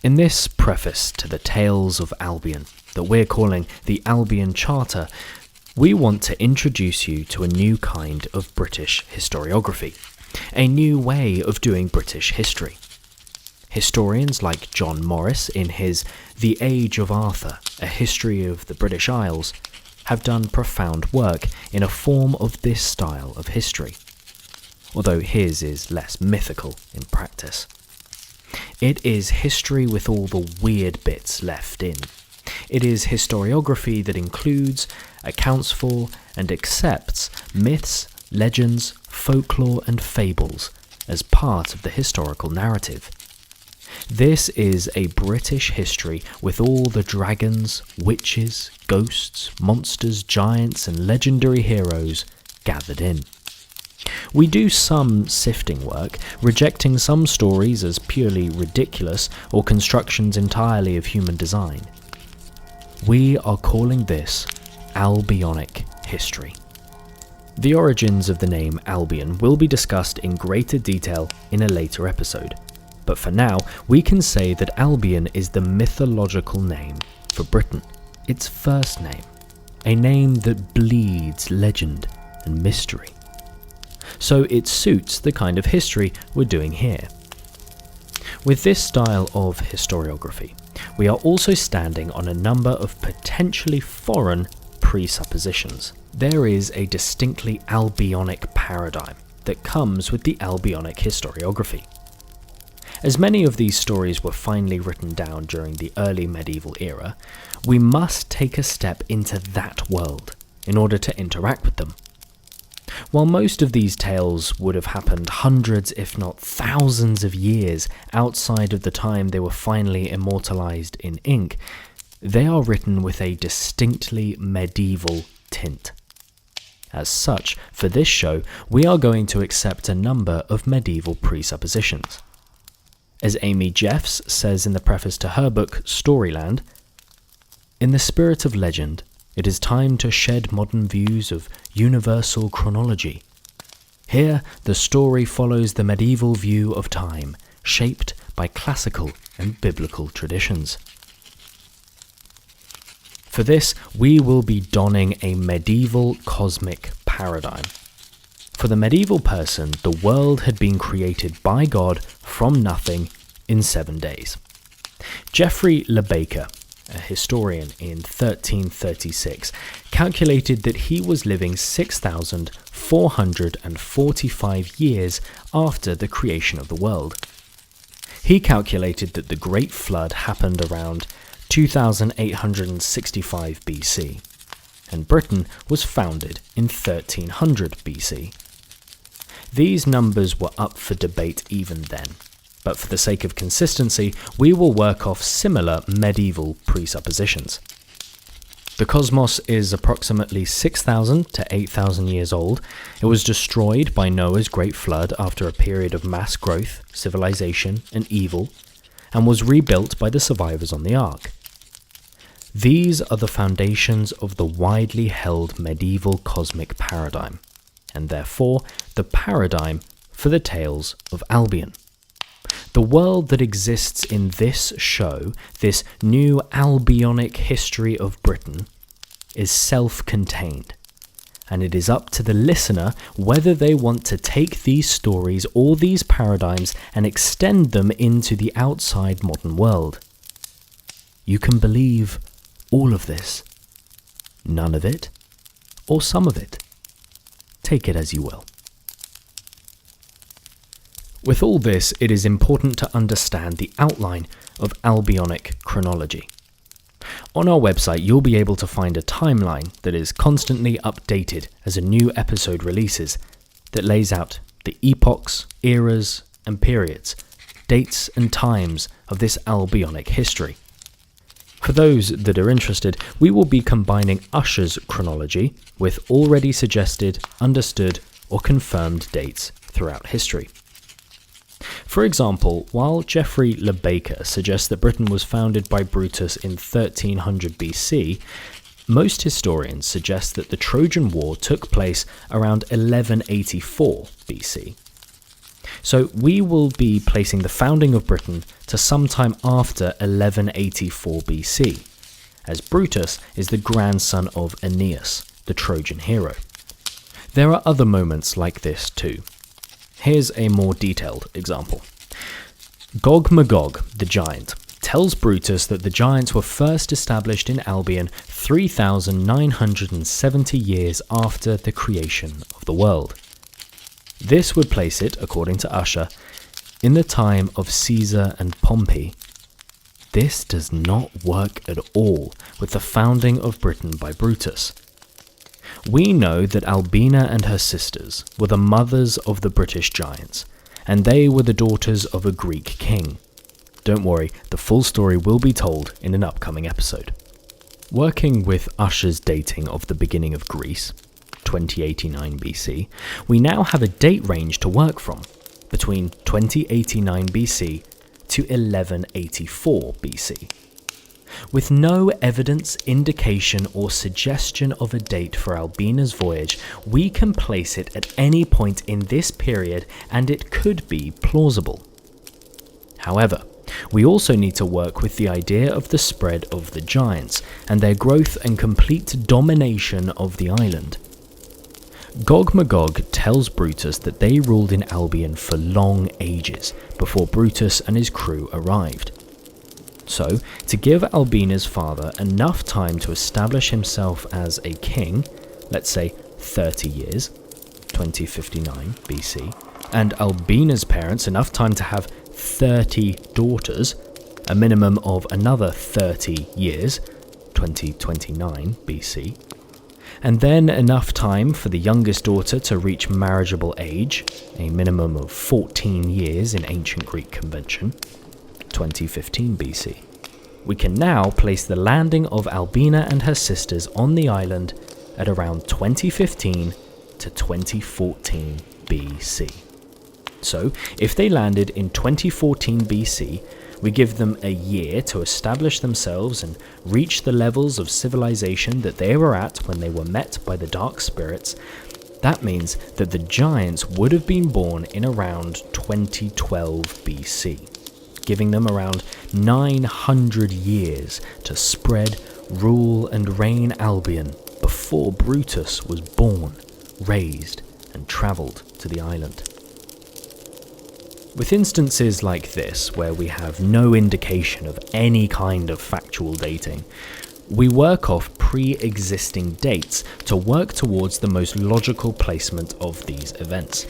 In this preface to the Tales of Albion, that we're calling the Albion Charter, we want to introduce you to a new kind of British historiography, a new way of doing British history. Historians like John Morris in his The Age of Arthur, A History of the British Isles, have done profound work in a form of this style of history, although his is less mythical in practice. It is history with all the weird bits left in. It is historiography that includes, accounts for, and accepts myths, legends, folklore, and fables as part of the historical narrative. This is a British history with all the dragons, witches, ghosts, monsters, giants, and legendary heroes gathered in. We do some sifting work, rejecting some stories as purely ridiculous or constructions entirely of human design. We are calling this Albionic History. The origins of the name Albion will be discussed in greater detail in a later episode, but for now we can say that Albion is the mythological name for Britain, its first name, a name that bleeds legend and mystery. So it suits the kind of history we're doing here. With this style of historiography, we are also standing on a number of potentially foreign presuppositions. There is a distinctly Albionic paradigm that comes with the Albionic historiography. As many of these stories were finally written down during the early medieval era, we must take a step into that world in order to interact with them. While most of these tales would have happened hundreds if not thousands of years outside of the time they were finally immortalized in ink, they are written with a distinctly medieval tint. As such, for this show, we are going to accept a number of medieval presuppositions. As Amy Jeffs says in the preface to her book Storyland, "In the spirit of legend, it is time to shed modern views of universal chronology. Here, the story follows the medieval view of time, shaped by classical and biblical traditions." For this, we will be donning a medieval cosmic paradigm. For the medieval person, the world had been created by God from nothing in 7 days. Geoffrey Le Baker, a historian in 1336, calculated that he was living 6,445 years after the creation of the world. He calculated that the Great Flood happened around 2865 BC, and Britain was founded in 1300 BC. These numbers were up for debate even then, but for the sake of consistency, we will work off similar medieval presuppositions. The cosmos is approximately 6,000 to 8,000 years old. It was destroyed by Noah's Great Flood after a period of mass growth, civilization, and evil, and was rebuilt by the survivors on the Ark. These are the foundations of the widely held medieval cosmic paradigm, and therefore the paradigm for the Tales of Albion. The world that exists in this show, this new Albionic history of Britain, is self-contained, and it is up to the listener whether they want to take these stories or these paradigms and extend them into the outside modern world. You can believe all of this, none of it, or some of it. Take it as you will. With all this, it is important to understand the outline of Albionic chronology. On our website, you'll be able to find a timeline that is constantly updated as a new episode releases, that lays out the epochs, eras, and periods, dates and times of this Albionic history. For those that are interested, we will be combining Usher's chronology with already suggested, understood, or confirmed dates throughout history. For example, while Geoffrey Le Baker suggests that Britain was founded by Brutus in 1300 BC, most historians suggest that the Trojan War took place around 1184 BC. So we will be placing the founding of Britain to sometime after 1184 BC, as Brutus is the grandson of Aeneas, the Trojan hero. There are other moments like this too. Here's a more detailed example. Gog-Magog, the giant, tells Brutus that the giants were first established in Albion 3,970 years after the creation of the world. This would place it, according to Usher, in the time of Caesar and Pompey. This does not work at all with the founding of Britain by Brutus. We know that Albina and her sisters were the mothers of the British giants, and they were the daughters of a Greek king. Don't worry, the full story will be told in an upcoming episode. Working with Usher's dating of the beginning of Greece, 2089 BC, we now have a date range to work from, between 2089 BC to 1184 BC. With no evidence, indication, or suggestion of a date for Albina's voyage, we can place it at any point in this period and it could be plausible. However, we also need to work with the idea of the spread of the giants and their growth and complete domination of the island. Gog-Magog tells Brutus that they ruled in Albion for long ages before Brutus and his crew arrived. So, to give Albina's father enough time to establish himself as a king, let's say 30 years, 2059 BC, and Albina's parents enough time to have 30 daughters, a minimum of another 30 years, 2029 BC, and then enough time for the youngest daughter to reach marriageable age, a minimum of 14 years in ancient Greek convention, 2015 BC. We can now place the landing of Albina and her sisters on the island at around 2015 to 2014 BC. So, if they landed in 2014 BC, we give them a year to establish themselves and reach the levels of civilization that they were at when they were met by the dark spirits. That means that the giants would have been born in around 2012 BC, giving them around 900 years to spread, rule and reign Albion before Brutus was born, raised and travelled to the island. With instances like this, where we have no indication of any kind of factual dating, we work off pre-existing dates to work towards the most logical placement of these events.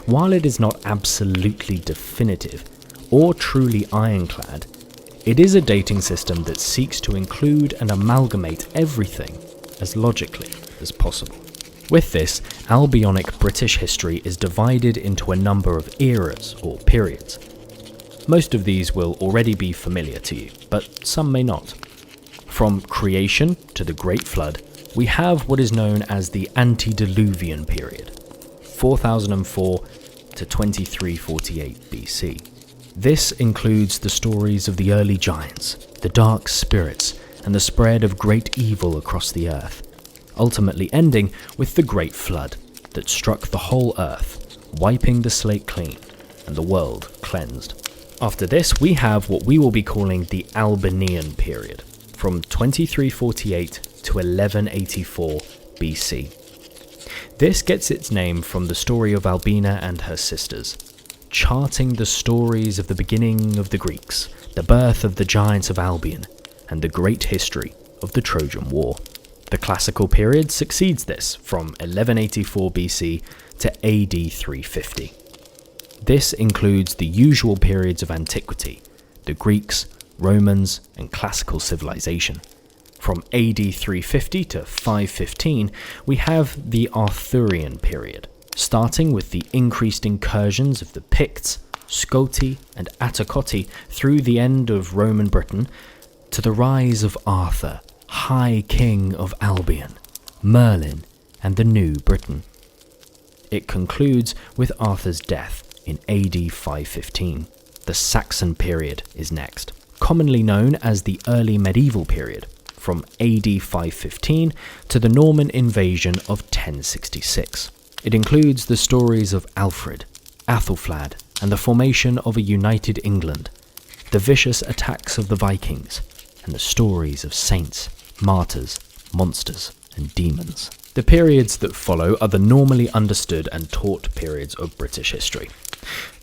While it is not absolutely definitive or truly ironclad, it is a dating system that seeks to include and amalgamate everything as logically as possible. With this, Albionic British history is divided into a number of eras or periods. Most of these will already be familiar to you, but some may not. From creation to the Great Flood, we have what is known as the antediluvian period, 4004 to 2348 BC. This includes the stories of the early giants, the dark spirits, and the spread of great evil across the earth, ultimately ending with the Great Flood that struck the whole earth, wiping the slate clean and the world cleansed. After this, we have what we will be calling the Albanian period, from 2348 to 1184 BC. This gets its name from the story of Albina and her sisters, charting the stories of the beginning of the Greeks, the birth of the giants of Albion, and the great history of the Trojan War. The classical period succeeds this from 1184 BC to AD 350. This includes the usual periods of antiquity, the Greeks, Romans, and classical civilization. From AD 350 to 515, we have the Arthurian period, starting with the increased incursions of the Picts, Scoti, and Atticotti through the end of Roman Britain, to the rise of Arthur, High King of Albion, Merlin, and the New Britain. It concludes with Arthur's death in AD 515. The Saxon period is next, commonly known as the early medieval period, from AD 515 to the Norman invasion of 1066. It includes the stories of Alfred, Athelflaed and the formation of a united England, the vicious attacks of the Vikings, and the stories of saints, martyrs, monsters, and demons. The periods that follow are the normally understood and taught periods of British history.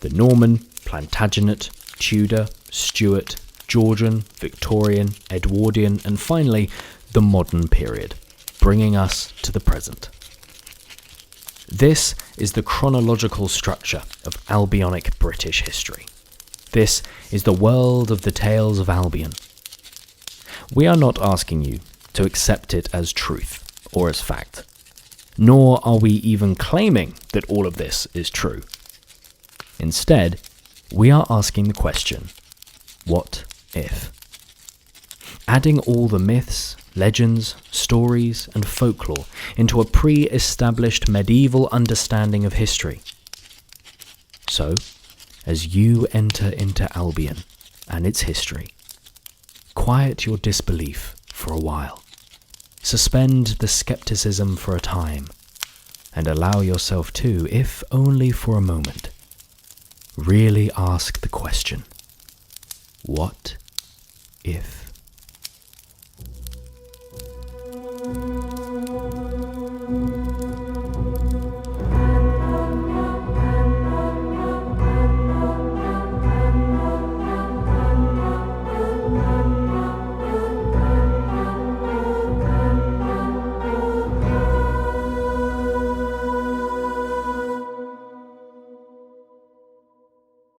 The Norman, Plantagenet, Tudor, Stuart, Georgian, Victorian, Edwardian, and finally, the modern period, bringing us to the present. This is the chronological structure of Albionic British history. This is the world of the Tales of Albion. We are not asking you to accept it as truth or as fact, nor are we even claiming that all of this is true. Instead, we are asking the question, what if? Adding all the myths, legends, stories, and folklore into a pre-established medieval understanding of history. So, as you enter into Albion and its history, quiet your disbelief for a while. Suspend the skepticism for a time, and allow yourself to, if only for a moment, really ask the question, what if?